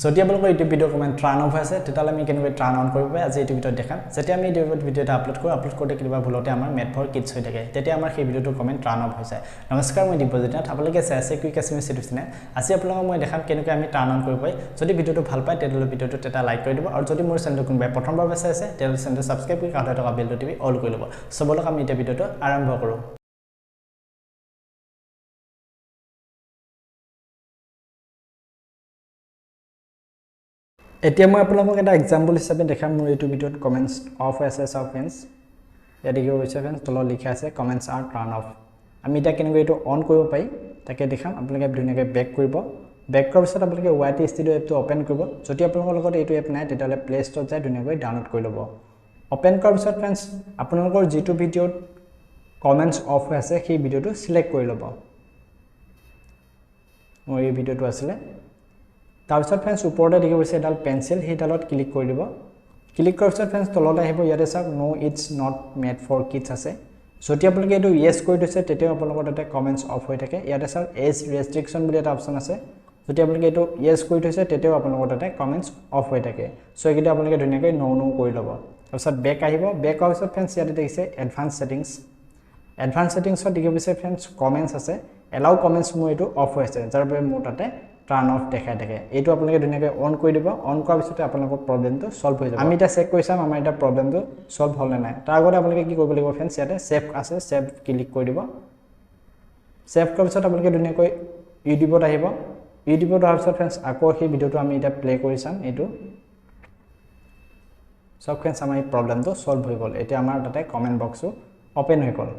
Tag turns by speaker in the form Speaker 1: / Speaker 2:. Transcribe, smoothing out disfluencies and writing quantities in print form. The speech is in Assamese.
Speaker 1: যদি আপোনালোকৰ YouTube video' comment turn of হৈ আছে তেতিয়াহ'লে আমি কেনেকৈ টাৰ্ণ অন কৰিব পাৰি আজি এইটো ভিডিঅ'ত দেখাম যেতিয়া আমি ইউটিউবত ভিডিঅ' এটা আপলোড কৰোঁতে কেতিয়াবা ভুলতে আমাৰ মেথ ফৰ কিডছ হৈ থাকে তেতিয়া আমাৰ সেই ভিডিঅ'টোৰ কমেণ্ট টাৰ্ণ অফ হৈ যায় নমস্কাৰ মই দিব্যজিত নাথ আপোনালোকে চাই আছে কুইক আছামিজ ইউটিউব চেনেল আজি আপোনালোকক মই দেখাম কেনেকৈ আমি টাৰ্ণ অন কৰিব পাৰি যদি ভিডিঅ'টো ভাল পায় তেতিয়াহ'লে ভিডিঅ'টোত এটা লাইক কৰি দিব আৰু যদি মোৰ চেনেলটো কোনোবাই প্ৰথমবাৰ চাই আছে তেতিয়াহ'লে চেনেলটো ছাবস্ক্ৰাইব কৰি কাষতে থকা বেলটো টিপি অল কৰি ল'ব চবলক আমি এতিয়া ভিডিঅ'টো আৰম্ভ কৰোঁ এতিয়া মই আপোনালোকক এটা এক্সাম্পল হিচাপে দেখাম মোৰ এইটো ভিডিঅ'ত কমেণ্টছ অফ হৈ আছে চাওক ফ্ৰেণ্ডছ ইয়াত দেখিব হৈছে ফ্ৰেণ্ডছ তলত লিখা আছে কমেণ্টছ আৰ টাৰ্ণ অফ আমি এতিয়া কেনেকৈ এইটো অন কৰিব পাৰি তাকে দেখাম আপোনালোকে ধুনীয়াকৈ বেক কৰিব বেক কৰাৰ পিছত আপোনালোকে ৱাইটি ষ্টুডিঅ' এপটো অ'পেন কৰিব যদি আপোনালোকৰ লগত এইটো এপ নাই তেতিয়াহ'লে প্লে ষ্ট'ৰত যাই ধুনীয়াকৈ ডাউনলোড কৰি ল'ব অ'পেন কৰাৰ পিছত ফ্ৰেণ্ডছ আপোনালোকৰ যিটো ভিডিঅ'ত কমেণ্টছ অফ হৈ আছে সেই ভিডিঅ'টো ছিলেক্ট কৰি ল'ব মোৰ এই ভিডিঅ'টো আছিলে তাৰপিছত ফ্ৰেণ্ডছ ওপৰতে দেখিব হৈছে এডাল পেঞ্চিল সেইডালত ক্লিক কৰি দিব ক্লিক কৰাৰ পিছত ফ্ৰেণ্ডছ তললৈ আহিব ইয়াতে চাওক no it's not made for kids আছে যদি আপোনালোকে এইটো য়েছ কৰি দিছে তেতিয়াও আপোনালোকৰ তাতে কমেণ্টছ অফ হৈ থাকে ইয়াতে চাওক এজ ৰেষ্ট্ৰিকশ্যন বুলি এটা অপশ্যন আছে যদি আপোনালোকে এইটো য়েছ কৰি থৈছে তেতিয়াও আপোনালোকৰ তাতে কমেণ্টছ অফ হৈ থাকে চ' এইকেইটা আপোনালোকে ধুনীয়াকৈ নো কৰি ল'ব তাৰপিছত বেক আহিব বেক হোৱাৰ পিছত ফ্ৰেণ্ডছ ইয়াতে দেখিছে এডভান্স ছেটিংছত দেখিব হৈছে ফ্ৰেণ্ডছ কমেণ্টছ আছে এলাউ কমেণ্টছ মোৰ এইটো অফ হৈ আছে যাৰ বাবে মোৰ তাতে টাৰ্ণ অফ দেখাই থাকে এইটো আপোনালোকে ধুনীয়াকৈ অন কৰি দিব অন কৰাৰ পিছতে আপোনালোকৰ প্ৰব্লেমটো ছল্ভ হৈ যাব আমি এতিয়া চেক কৰি চাম আমাৰ এতিয়া প্ৰব্লেমটো ছল্ভ হ'ল নে নাই তাৰ আগতে আপোনালোকে কি কৰিব লাগিব ফ্ৰেণ্ডছ ইয়াতে ছেভ আছে ছেভ ক্লিক কৰি দিব ছেভ কৰাৰ পিছত আপোনালোকে ধুনীয়াকৈ ইউটিউবত আহিব ইউটিউবত অহাৰ পিছত ফ্ৰেণ্ডছ আকৌ সেই ভিডিঅ'টো আমি এতিয়া প্লে কৰি চাম এইটো চব ফ্ৰেণ্ডছ আমাৰ এই প্ৰব্লেমটো ছল্ভ হৈ গ'ল এতিয়া আমাৰ তাতে কমেণ্ট বক্সটো অ'পেন হৈ গ'ল